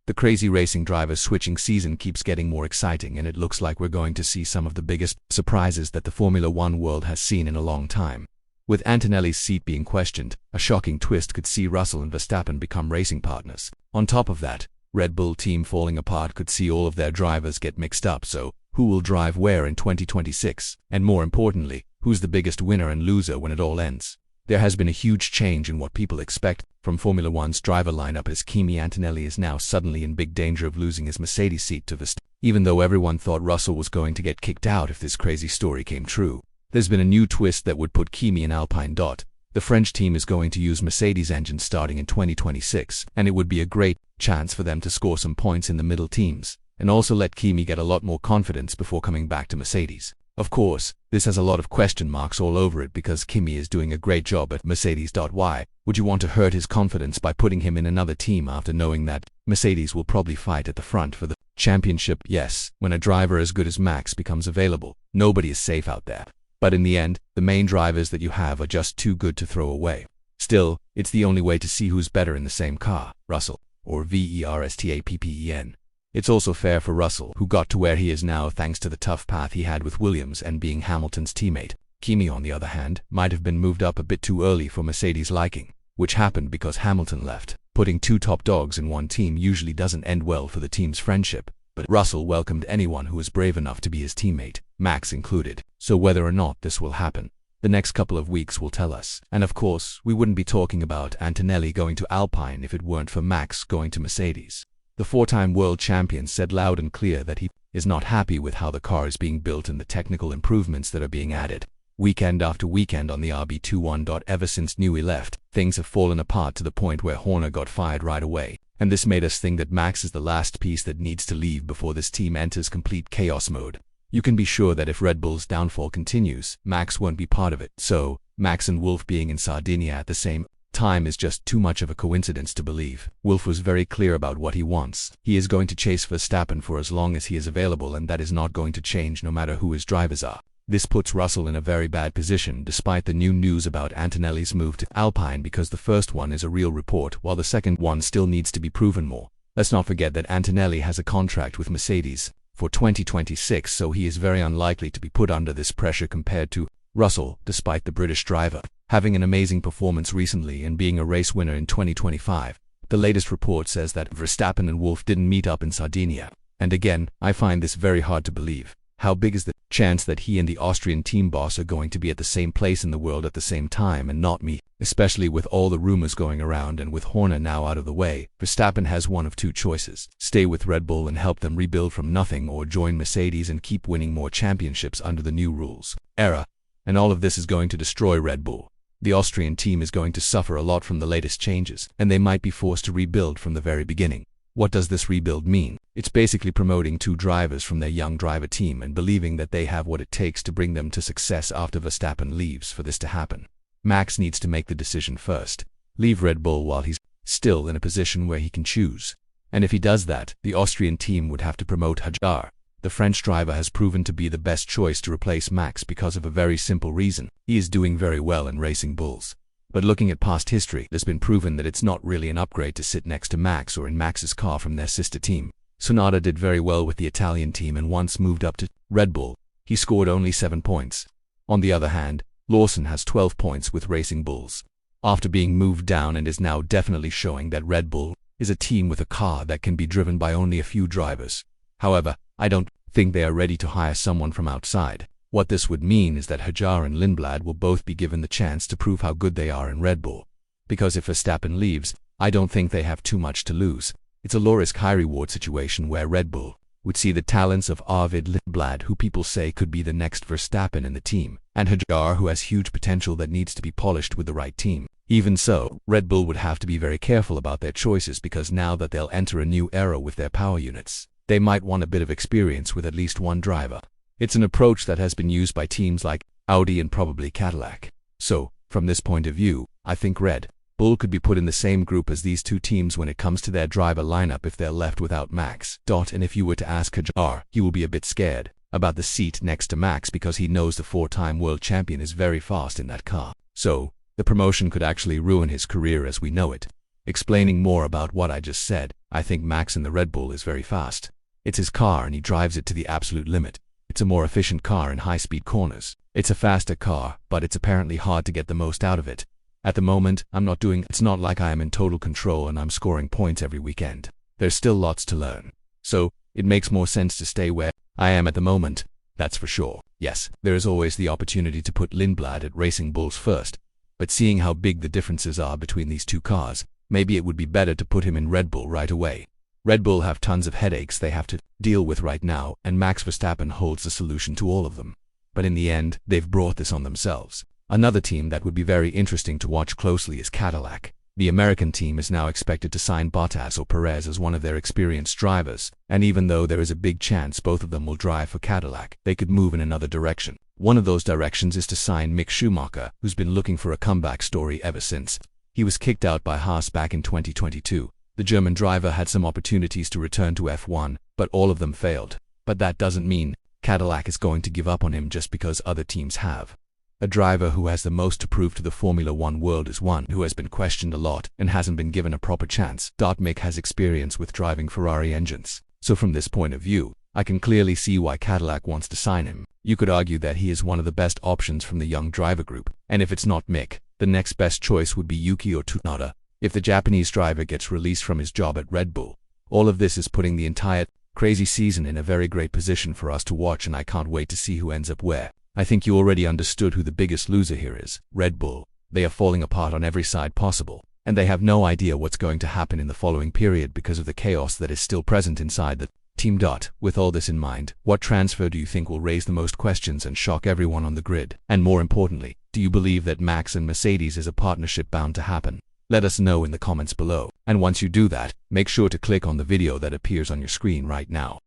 The crazy racing driver switching season keeps getting more exciting, and it looks like we're going to see some of the biggest surprises that the Formula One world has seen in a long time. With Antonelli's seat being questioned, a shocking twist could see Russell and Verstappen become racing partners. On top of that, Red Bull team falling apart could see all of their drivers get mixed up, so who will drive where in 2026? And more importantly, who's the biggest winner and loser when it all ends? There has been a huge change in what people expect from Formula One's driver lineup, as Kimi Antonelli is now suddenly in big danger of losing his Mercedes seat to Verstappen. Even though everyone thought Russell was going to get kicked out if this crazy story came true, there's been a new twist that would put Kimi in Alpine. The French team is going to use Mercedes engines starting in 2026, and it would be a great chance for them to score some points in the middle teams, and also let Kimi get a lot more confidence before coming back to Mercedes. Of course, this has a lot of question marks all over it because Kimi is doing a great job at Mercedes. Why would you want to hurt his confidence by putting him in another team after knowing that Mercedes will probably fight at the front for the championship? Yes, when a driver as good as Max becomes available, nobody is safe out there. But in the end, the main drivers that you have are just too good to throw away. Still, it's the only way to see who's better in the same car, Russell, or Verstappen. It's also fair for Russell, who got to where he is now thanks to the tough path he had with Williams and being Hamilton's teammate. Kimi, on the other hand, might have been moved up a bit too early for Mercedes' liking, which happened because Hamilton left. Putting two top dogs in one team usually doesn't end well for the team's friendship, but Russell welcomed anyone who was brave enough to be his teammate, Max included. So whether or not this will happen, the next couple of weeks will tell us. And of course, we wouldn't be talking about Antonelli going to Alpine if it weren't for Max going to Mercedes. The four-time world champion said loud and clear that he is not happy with how the car is being built and the technical improvements that are being added. Weekend after weekend on the RB21. Ever since Newey left, things have fallen apart to the point where Horner got fired right away, and this made us think that Max is the last piece that needs to leave before this team enters complete chaos mode. You can be sure that if Red Bull's downfall continues, Max won't be part of it. So, Max and Wolff being in Sardinia at the same time is just too much of a coincidence to believe. Wolff was very clear about what he wants. He is going to chase Verstappen for as long as he is available, and that is not going to change no matter who his drivers are. This puts Russell in a very bad position despite the new news about Antonelli's move to Alpine, because the first one is a real report while the second one still needs to be proven more. Let's not forget that Antonelli has a contract with Mercedes for 2026, so he is very unlikely to be put under this pressure compared to Russell, despite the British driver having an amazing performance recently and being a race winner in 2025. The latest report says that Verstappen and Wolff didn't meet up in Sardinia. And again, I find this very hard to believe. How big is the chance that he and the Austrian team boss are going to be at the same place in the world at the same time and not me? Especially with all the rumors going around and with Horner now out of the way, Verstappen has one of two choices: stay with Red Bull and help them rebuild from nothing, or join Mercedes and keep winning more championships under the new rules era. And all of this is going to destroy Red Bull. The Austrian team is going to suffer a lot from the latest changes, and they might be forced to rebuild from the very beginning. What does this rebuild mean? It's basically promoting two drivers from their young driver team and believing that they have what it takes to bring them to success after Verstappen leaves for this to happen. Max needs to make the decision first. Leave Red Bull while he's still in a position where he can choose. And if he does that, the Austrian team would have to promote Hajar. The French driver has proven to be the best choice to replace Max because of a very simple reason: he is doing very well in racing bulls. But looking at past history, it has been proven that it's not really an upgrade to sit next to Max or in Max's car from their sister team. Tsunoda did very well with the Italian team, and once moved up to Red Bull, he scored only 7 points. On the other hand, Lawson has 12 points with Racing Bulls, after being moved down, and is now definitely showing that Red Bull is a team with a car that can be driven by only a few drivers. However, I don't think they are ready to hire someone from outside. What this would mean is that Hajar and Lindblad will both be given the chance to prove how good they are in Red Bull. Because if Verstappen leaves, I don't think they have too much to lose. It's a low-risk, high-reward situation where Red Bull would see the talents of Arvid Lindblad, who people say could be the next Verstappen in the team, and Hajar, who has huge potential that needs to be polished with the right team. Even so, Red Bull would have to be very careful about their choices, because now that they'll enter a new era with their power units, they might want a bit of experience with at least one driver. It's an approach that has been used by teams like Audi and probably Cadillac. So, from this point of view, I think Red Bull could be put in the same group as these two teams when it comes to their driver lineup if they're left without Max. And if you were to ask Hajar, he will be a bit scared about the seat next to Max because he knows the four-time world champion is very fast in that car. So, the promotion could actually ruin his career as we know it. Explaining more about what I just said, I think Max in the Red Bull is very fast. It's his car and he drives it to the absolute limit. It's a more efficient car in high-speed corners. It's a faster car, but it's apparently hard to get the most out of it. At the moment, it's not like I am in total control and I'm scoring points every weekend. There's still lots to learn. So, it makes more sense to stay where I am at the moment, that's for sure. Yes, there is always the opportunity to put Lindblad at Racing Bulls first, but seeing how big the differences are between these two cars, maybe it would be better to put him in Red Bull right away. Red Bull have tons of headaches they have to deal with right now, and Max Verstappen holds the solution to all of them. But in the end, they've brought this on themselves. Another team that would be very interesting to watch closely is Cadillac. The American team is now expected to sign Bottas or Perez as one of their experienced drivers, and even though there is a big chance both of them will drive for Cadillac, they could move in another direction. One of those directions is to sign Mick Schumacher, who's been looking for a comeback story ever since he was kicked out by Haas back in 2022. The German driver had some opportunities to return to F1, but all of them failed. But that doesn't mean Cadillac is going to give up on him just because other teams have. A driver who has the most to prove to the Formula One world is one who has been questioned a lot and hasn't been given a proper chance. Mick has experience with driving Ferrari engines, so from this point of view, I can clearly see why Cadillac wants to sign him. You could argue that he is one of the best options from the young driver group, and if it's not Mick, the next best choice would be Yuki or Tsunoda. If the Japanese driver gets released from his job at Red Bull, all of this is putting the entire crazy season in a very great position for us to watch, and I can't wait to see who ends up where. I think you already understood who the biggest loser here is, Red Bull. They are falling apart on every side possible, and they have no idea what's going to happen in the following period because of the chaos that is still present inside the team. With all this in mind, what transfer do you think will raise the most questions and shock everyone on the grid? And more importantly, do you believe that Max and Mercedes is a partnership bound to happen? Let us know in the comments below. And once you do that, make sure to click on the video that appears on your screen right now.